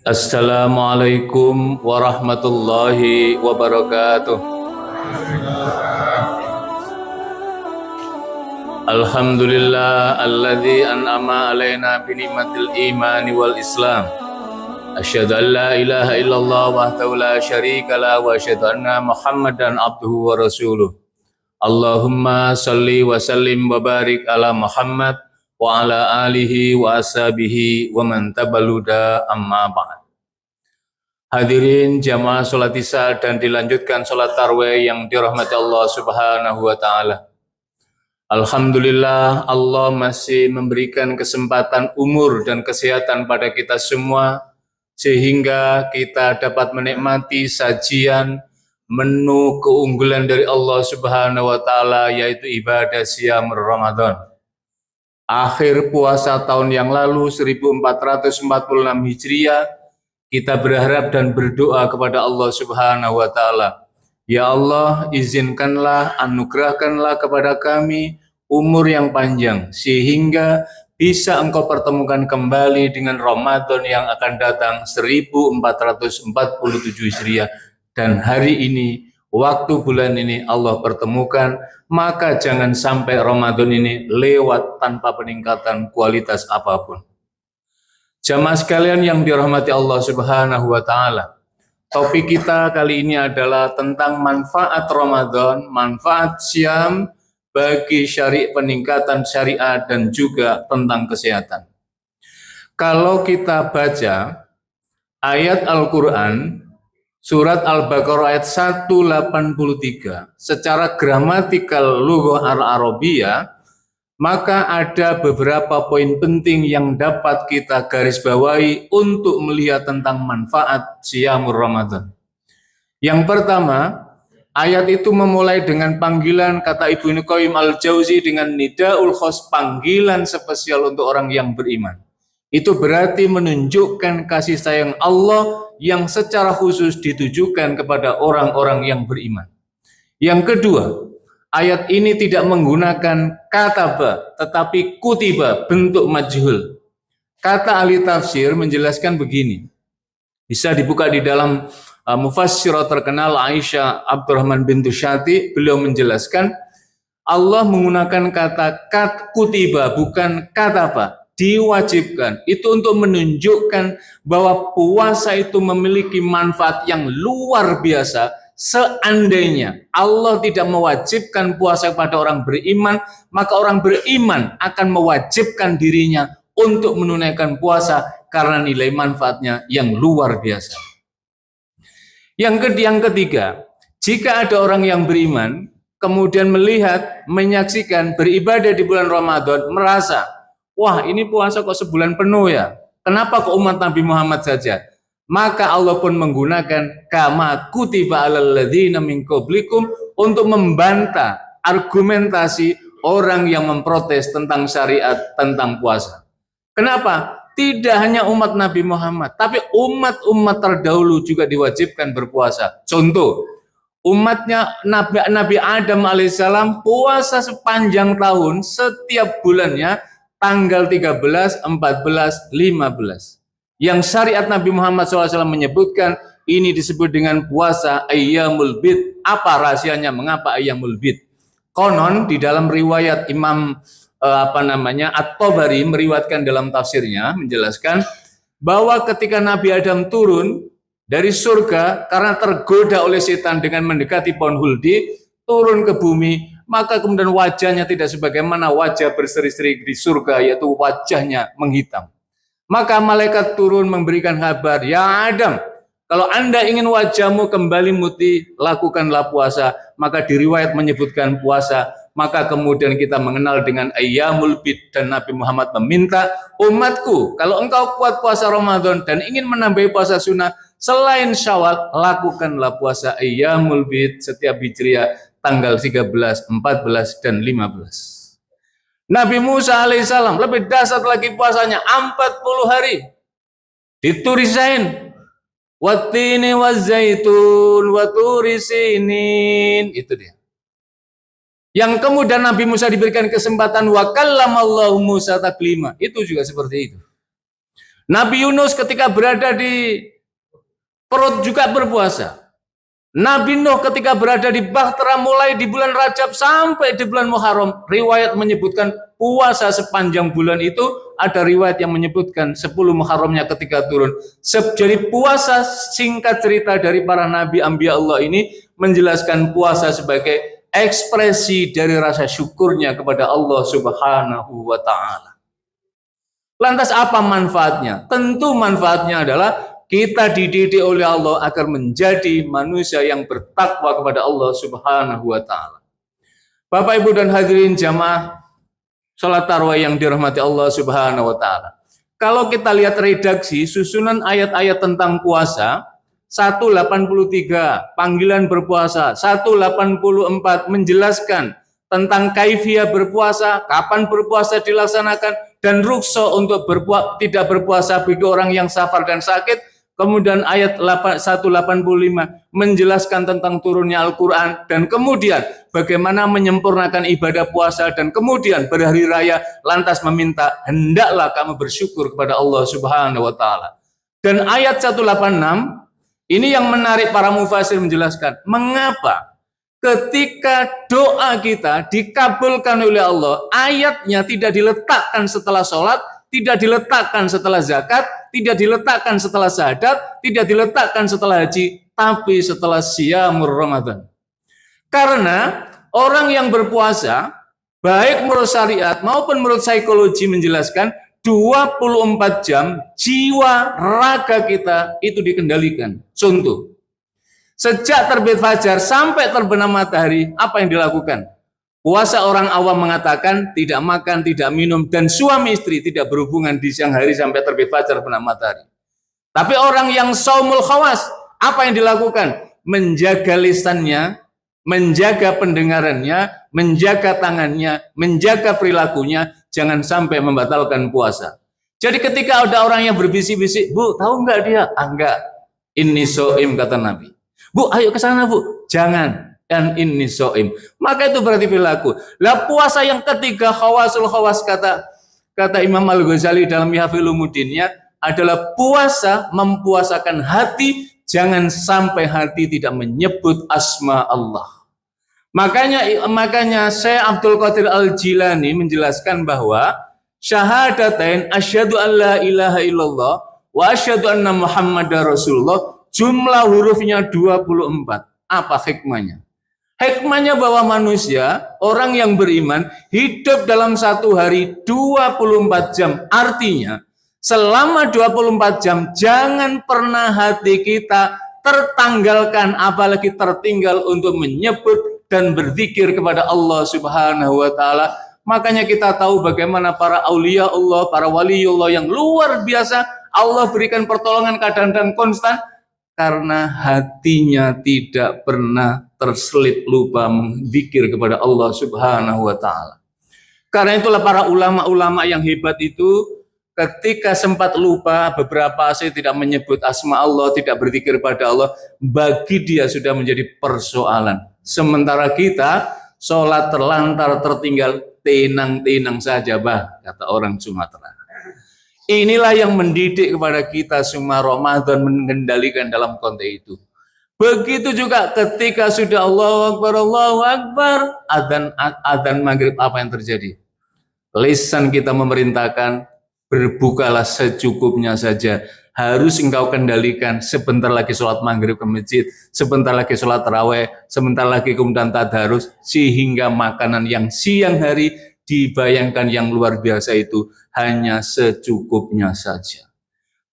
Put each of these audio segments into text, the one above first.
Assalamualaikum warahmatullahi wabarakatuh. Alhamdulillah alladzi an'ama alaina bi ni'matil imani wal islam. Asyhadu an la ilaha illallah wahdahu la syarika la wa asyhadu anna Muhammadan abduhu wa rasuluh. Allahumma salli wa sallim wa barik ala Muhammad wa ala alihi wa ashabihi wa man tabaluda amma ba'd. Hadirin jamaah sholat isya dan dilanjutkan sholat tarawih yang dirahmati Allah Subhanahu wa Ta'ala. Alhamdulillah, Allah masih memberikan kesempatan umur dan kesehatan pada kita semua, sehingga kita dapat menikmati sajian menu keunggulan dari Allah Subhanahu wa Ta'ala, yaitu ibadah Siyam Ramadan. Akhir puasa tahun yang lalu 1446 Hijriah, kita berharap dan berdoa kepada Allah Subhanahu wa Ta'ala. Ya Allah, izinkanlah, anugerahkanlah kepada kami umur yang panjang, sehingga bisa Engkau pertemukan kembali dengan Ramadan yang akan datang 1447 Hijriah. Dan hari ini, waktu bulan ini Allah pertemukan, maka jangan sampai Ramadan ini lewat tanpa peningkatan kualitas apapun. Jamaah sekalian yang dirahmati Allah Subhanahu wa Ta'ala, topik kita kali ini adalah tentang manfaat Ramadan, manfaat Syam bagi peningkatan syariat dan juga tentang kesehatan. Kalau kita baca ayat Al-Quran, surat Al-Baqarah ayat 183, secara gramatikal lughah Al-Arabiyah, maka ada beberapa poin penting yang dapat kita garis bawahi untuk melihat tentang manfaat Syamur Ramadan. Yang pertama, ayat itu memulai dengan panggilan, kata Ibnu Qayyim Al-Jauzi, dengan nidaul khos, panggilan spesial untuk orang yang beriman. Itu berarti menunjukkan kasih sayang Allah yang secara khusus ditujukan kepada orang-orang yang beriman. Yang kedua, ayat ini tidak menggunakan kataba, tetapi kutiba, bentuk majhul. Kata ahli tafsir menjelaskan begini, bisa dibuka di dalam mufassirah terkenal Aisyah Abdurrahman bintu Syati. Beliau menjelaskan Allah menggunakan kata kutiba, bukan kataba, diwajibkan. Itu untuk menunjukkan bahwa puasa itu memiliki manfaat yang luar biasa. Seandainya Allah tidak mewajibkan puasa kepada orang beriman, maka orang beriman akan mewajibkan dirinya untuk menunaikan puasa karena nilai manfaatnya yang luar biasa. Yang ketiga, jika ada orang yang beriman kemudian melihat, menyaksikan beribadah di bulan Ramadan, merasa, wah ini puasa kok sebulan penuh ya, kenapa kok umat Nabi Muhammad saja? Maka Allah pun menggunakan kama kutiba alal ladzina min qablikum untuk membantah argumentasi orang yang memprotes tentang syariat, tentang puasa. Kenapa? Tidak hanya umat Nabi Muhammad, tapi umat-umat terdahulu juga diwajibkan berpuasa. Contoh, umatnya Nabi Adam alaihissalam puasa sepanjang tahun, setiap bulannya tanggal 13, 14, 15. Yang syariat Nabi Muhammad SAW menyebutkan ini disebut dengan puasa Ayyamul Bid. Apa rahasianya? Mengapa Ayyamul Bid? Konon di dalam riwayat Imam At-Tabari meriwayatkan dalam tafsirnya menjelaskan bahwa ketika Nabi Adam turun dari surga karena tergoda oleh setan dengan mendekati pohon huldi, turun ke bumi, maka kemudian wajahnya tidak sebagaimana wajah berseri-seri di surga, yaitu wajahnya menghitam. Maka malaikat turun memberikan kabar, ya Adam, kalau Anda ingin wajahmu kembali putih, lakukanlah puasa. Maka di riwayat menyebutkan puasa. Maka kemudian kita mengenal dengan Ayyamul Bid, dan Nabi Muhammad meminta, umatku, kalau engkau kuat puasa Ramadan dan ingin menambahi puasa sunnah selain Syawal, lakukanlah puasa Ayyamul Bid setiap Hijriah tanggal 13, 14, dan 15. Nabi Musa alaihissalam lebih dahsyat lagi puasanya, 40 hari. Di Turi Zain, wattini wazzaitun waturi sinin, itu dia. Yang kemudian Nabi Musa diberikan kesempatan wa kallamallahu Musa taklima, itu juga seperti itu. Nabi Yunus ketika berada di perut juga berpuasa. Nabi Nuh ketika berada di Bahtera mulai di bulan Rajab sampai di bulan Muharram, riwayat menyebutkan puasa sepanjang bulan itu, ada riwayat yang menyebutkan 10 Muharramnya ketika turun. Jadi puasa, singkat cerita dari para nabi anbiya Allah ini menjelaskan puasa sebagai ekspresi dari rasa syukurnya kepada Allah Subhanahu wa taala. Lantas apa manfaatnya? Tentu manfaatnya adalah kita dididik oleh Allah agar menjadi manusia yang bertakwa kepada Allah Subhanahu wa taala. Bapak Ibu dan hadirin jamaah salat tarawih yang dirahmati Allah Subhanahu wa taala. Kalau kita lihat redaksi susunan ayat-ayat tentang puasa, 183 panggilan berpuasa, 184 menjelaskan tentang kaifiyah berpuasa, kapan berpuasa dilaksanakan, dan rukso untuk tidak berpuasa bagi orang yang safar dan sakit. Kemudian ayat 185 menjelaskan tentang turunnya Al-Quran, dan kemudian bagaimana menyempurnakan ibadah puasa, dan kemudian berhari raya lantas meminta hendaklah kamu bersyukur kepada Allah Subhanahu wa taala. Dan ayat 186 ini yang menarik, para mufasir menjelaskan mengapa ketika doa kita dikabulkan oleh Allah, ayatnya tidak diletakkan setelah sholat, tidak diletakkan setelah zakat, tidak diletakkan setelah syahadat, tidak diletakkan setelah haji, tapi setelah siyamur Ramadan. Karena orang yang berpuasa, baik menurut syariat maupun menurut psikologi menjelaskan, 24 jam jiwa raga kita itu dikendalikan. Contoh, sejak terbit fajar sampai terbenam matahari, apa yang dilakukan? Puasa orang awam mengatakan tidak makan, tidak minum, dan suami istri tidak berhubungan di siang hari sampai terbit fajar terbenam matahari. Tapi orang yang saumul khawas, apa yang dilakukan? Menjaga lisannya, menjaga pendengarannya, menjaga tangannya, menjaga perilakunya, jangan sampai membatalkan puasa. Jadi ketika ada orang yang berbisik-bisik, Bu, tahu nggak dia? Enggak. Inni so'im, kata Nabi. Bu, ayo ke sana, Bu. Jangan. Dan inni so'im. Maka itu berarti perilaku. Lah puasa yang ketiga, khawasul khawas, kata Imam Al-Ghazali dalam Ihfadz Ulumuddinnya, adalah puasa mempuasakan hati, jangan sampai hati tidak menyebut asma Allah. Makanya Syekh Abdul Qadir Al-Jilani menjelaskan bahwa syahadatain asyhadu an la ilaha illallah wa asyhadu anna Muhammadar Rasulullah jumlah hurufnya 24. Apa hikmahnya? Hikmahnya bahwa manusia, orang yang beriman, hidup dalam satu hari 24 jam. Artinya, selama 24 jam, jangan pernah hati kita tertanggalkan, apalagi tertinggal untuk menyebut dan berzikir kepada Allah Subhanahu wa taala. Makanya kita tahu bagaimana para aulia Allah, para wali Allah yang luar biasa, Allah berikan pertolongan kadang-kadang konstan, karena hatinya tidak pernah terselip lupa mendzikir kepada Allah Subhanahu wa taala. Karena itulah para ulama-ulama yang hebat itu ketika sempat lupa beberapa saya tidak menyebut asma Allah, tidak berzikir pada Allah, bagi dia sudah menjadi persoalan. Sementara kita sholat terlantar, tertinggal, tenang-tenang saja, bah, kata orang Sumatera. Inilah yang mendidik kepada kita semua Ramadan mengendalikan dalam konteks itu. Begitu juga ketika sudah Allahu Akbar, adzan maghrib, apa yang terjadi? Lisan kita memerintahkan, berbukalah secukupnya saja. Harus engkau kendalikan, sebentar lagi sholat maghrib ke masjid, sebentar lagi sholat tarawih, sebentar lagi kemudian tadarus, sehingga makanan yang siang hari dibayangkan yang luar biasa itu hanya secukupnya saja.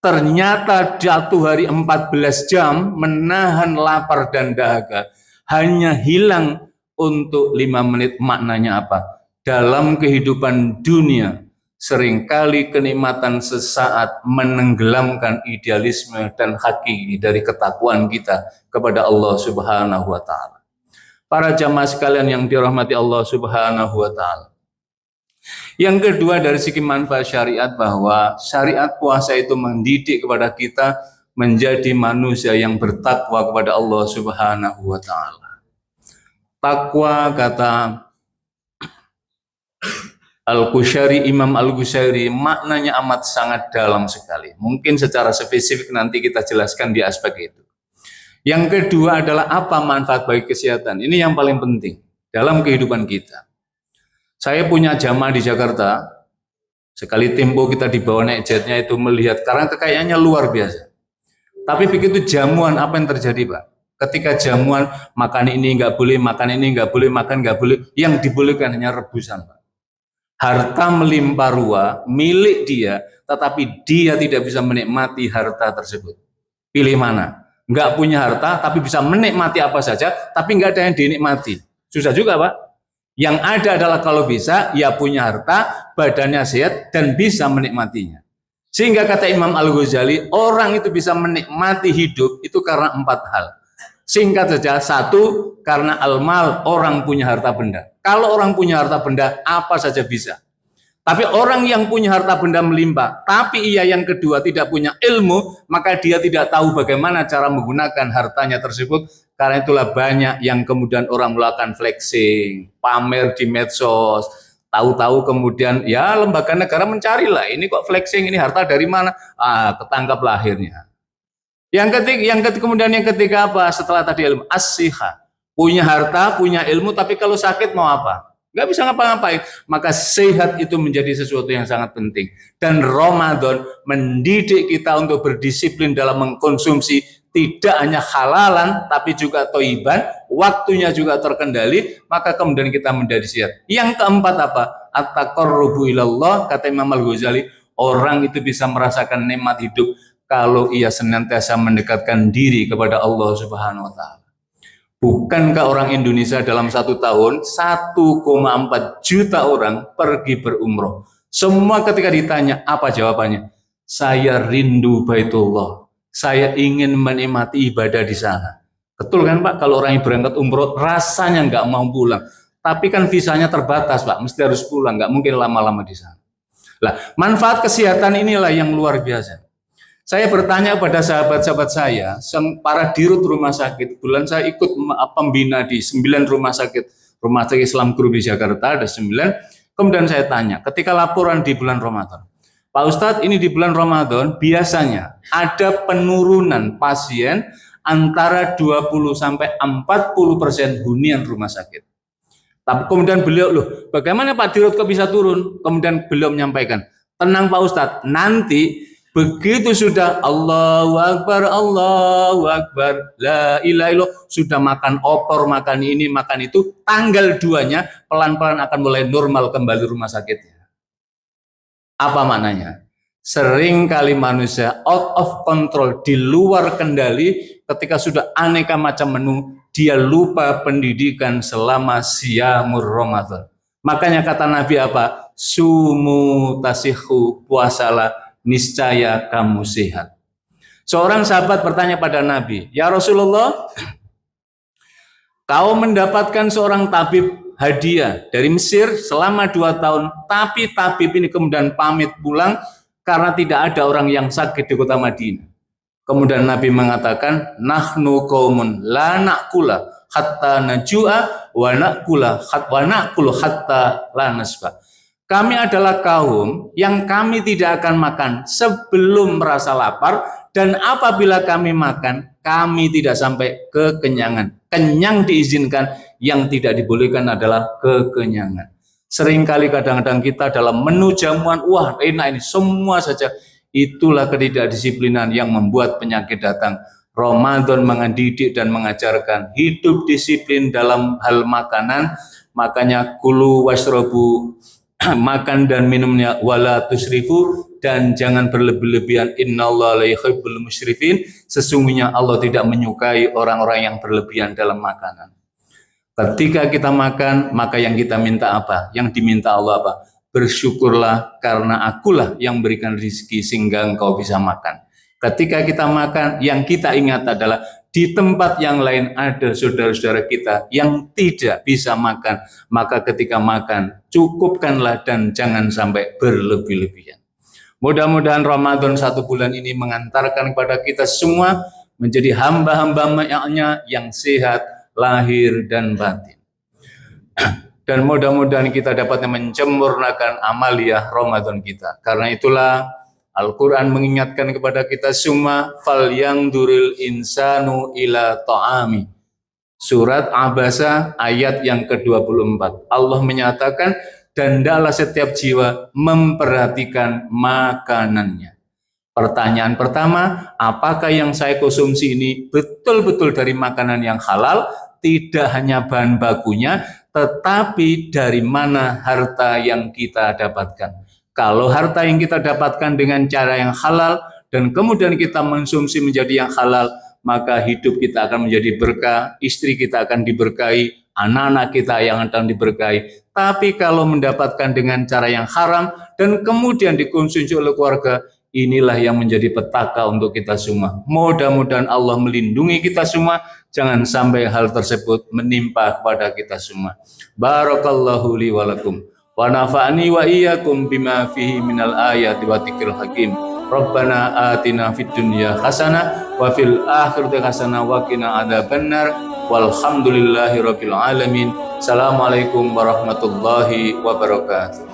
Ternyata jatuh hari 14 jam menahan lapar dan dahaga hanya hilang untuk 5 menit. Maknanya apa? Dalam kehidupan dunia seringkali kenikmatan sesaat menenggelamkan idealisme dan hakiki dari ketakwaan kita kepada Allah Subhanahu wa taala. Para jamaah sekalian yang dirahmati Allah Subhanahu wa taala. Yang kedua dari segi manfaat syariat, bahwa syariat puasa itu mendidik kepada kita menjadi manusia yang bertakwa kepada Allah Subhanahu wa taala. Takwa, kata Al-Qusyari, Imam Al-Qusyari, maknanya amat sangat dalam sekali. Mungkin secara spesifik nanti kita jelaskan di aspek itu. Yang kedua adalah apa manfaat bagi kesehatan. Ini yang paling penting dalam kehidupan kita. Saya punya jamaah di Jakarta, sekali tempo kita dibawa naik jetnya itu melihat, karena kekayaannya luar biasa. Tapi begitu jamuan, apa yang terjadi Pak? Ketika jamuan, makan ini nggak boleh, makan ini nggak boleh, makan nggak boleh, yang dibolehkan hanya rebusan Pak. Harta melimpah ruah, milik dia, tetapi dia tidak bisa menikmati harta tersebut. Pilih mana? Nggak punya harta, tapi bisa menikmati apa saja, tapi nggak ada yang dinikmati. Susah juga Pak. Yang ada adalah kalau bisa, ya punya harta, badannya sehat, dan bisa menikmatinya. Sehingga kata Imam Al-Ghazali, orang itu bisa menikmati hidup itu karena 4 hal. Singkat saja, 1, karena al-mal, orang punya harta benda. Kalau orang punya harta benda, apa saja bisa. Tapi orang yang punya harta benda melimpah, tapi ia yang kedua tidak punya ilmu, maka dia tidak tahu bagaimana cara menggunakan hartanya tersebut. Karena itulah banyak yang kemudian orang melakukan flexing, pamer di medsos, tahu-tahu kemudian ya lembaga negara mencarilah, ini kok flexing, ini harta dari mana? Ketangkap lahirnya. Yang ketiga apa? Setelah tadi ilmu, as-siha. Punya harta, punya ilmu, tapi kalau sakit mau apa? Nggak bisa ngapa-ngapain. Maka sehat itu menjadi sesuatu yang sangat penting. Dan Ramadan mendidik kita untuk berdisiplin dalam mengkonsumsi tidak hanya halalan, tapi juga toiban, waktunya juga terkendali, maka kemudian kita menjadi sehat. Yang keempat apa? At-taqarrubu ilallah, kata Imam Al-Ghazali, orang itu bisa merasakan nikmat hidup kalau ia senantiasa mendekatkan diri kepada Allah Subhanahu wa Ta'ala. Bukankah orang Indonesia dalam 1 tahun 1,4 juta orang pergi berumroh? Semua ketika ditanya apa jawabannya? Saya rindu Baitullah. Saya ingin menikmati ibadah di sana. Betul kan Pak? Kalau orang yang berangkat umroh rasanya nggak mau pulang. Tapi kan visanya terbatas Pak, mesti harus pulang, nggak mungkin lama-lama di sana. Lah, manfaat kesehatan inilah yang luar biasa. Saya bertanya pada sahabat-sahabat saya, para dirut rumah sakit. Bulan saya ikut pembina di 9 rumah sakit Islam Group di Jakarta, ada 9. Kemudian saya tanya, ketika laporan di bulan Ramadan, Pak Ustadz, ini di bulan Ramadan biasanya ada penurunan pasien antara 20-40% hunian rumah sakit. Tapi kemudian beliau, loh bagaimana Pak Dirut kok bisa turun? Kemudian beliau menyampaikan, tenang Pak Ustadz, nanti begitu sudah Allahu Akbar, la ilaha illallah, sudah makan opor, makan ini, makan itu, tanggal 2-nya pelan-pelan akan mulai normal kembali rumah sakitnya. Apa maknanya? Sering kali manusia out of control, di luar kendali, ketika sudah aneka macam menu, dia lupa pendidikan selama siyamur Ramadan. Makanya kata Nabi apa? Sumu tasihu, puasalah, niscaya kamu sehat. Seorang sahabat bertanya pada Nabi, ya Rasulullah, kau mendapatkan seorang tabib hadiah dari Mesir selama 2 tahun, tapi tabib ini kemudian pamit pulang karena tidak ada orang yang sakit di kota Madinah. Kemudian Nabi mengatakan, nahnu qaumun la na'kula hatta najua wa na'kulu hatta la nasba. Kami adalah kaum yang kami tidak akan makan sebelum merasa lapar, dan apabila kami makan, kami tidak sampai kekenyangan. Kenyang diizinkan, yang tidak dibolehkan adalah kekenyangan. Seringkali kadang-kadang kita dalam menu jamuan, wah enak ini, semua saja. Itulah ketidakdisiplinan yang membuat penyakit datang. Ramadan mendidik dan mengajarkan hidup disiplin dalam hal makanan. Makanya kulu washrobu, makan dan minumnya wala tusrifu, dan jangan berlebih-lebihan. Innallaha la yuhibbul musyrifin, sesungguhnya Allah tidak menyukai orang-orang yang berlebihan dalam makanan. Ketika kita makan, maka yang kita minta apa? Yang diminta Allah apa? Bersyukurlah karena akulah yang berikan rezeki sehingga engkau bisa makan. Ketika kita makan, yang kita ingat adalah di tempat yang lain ada saudara-saudara kita yang tidak bisa makan. Maka ketika makan, cukupkanlah dan jangan sampai berlebih-lebihan. Mudah-mudahan Ramadan 1 bulan ini mengantarkan kepada kita semua menjadi hamba-hamba-Nya yang sehat lahir dan batin. dan mudah-mudahan kita dapat menyempurnakan amaliyah Ramadan kita. Karena itulah Al-Quran mengingatkan kepada kita semua, falyangduril insanu ila ta'ami. Surat Abasa ayat yang ke-24. Allah menyatakan, dan hendaklah setiap jiwa memperhatikan makanannya. Pertanyaan pertama, apakah yang saya konsumsi ini betul-betul dari makanan yang halal? Tidak hanya bahan bakunya, tetapi dari mana harta yang kita dapatkan. Kalau harta yang kita dapatkan dengan cara yang halal, dan kemudian kita mengonsumsi menjadi yang halal, maka hidup kita akan menjadi berkah, istri kita akan diberkahi, anak-anak kita yang akan diberkahi. Tapi kalau mendapatkan dengan cara yang haram, dan kemudian dikonsumsi oleh keluarga, inilah yang menjadi petaka untuk kita semua. Mudah-mudahan Allah melindungi kita semua, jangan sampai hal tersebut menimpa kepada kita semua. Barakallahu li walakum wa nafa'ani wa iyyakum bima fihi minal ayati wa dzikril hakim. Rabbana atina fid dunya hasanah wa fil akhirati hasanah wa qina adzabannar. Walhamdulillahi rabbil alamin. Assalamualaikum warahmatullahi wabarakatuh.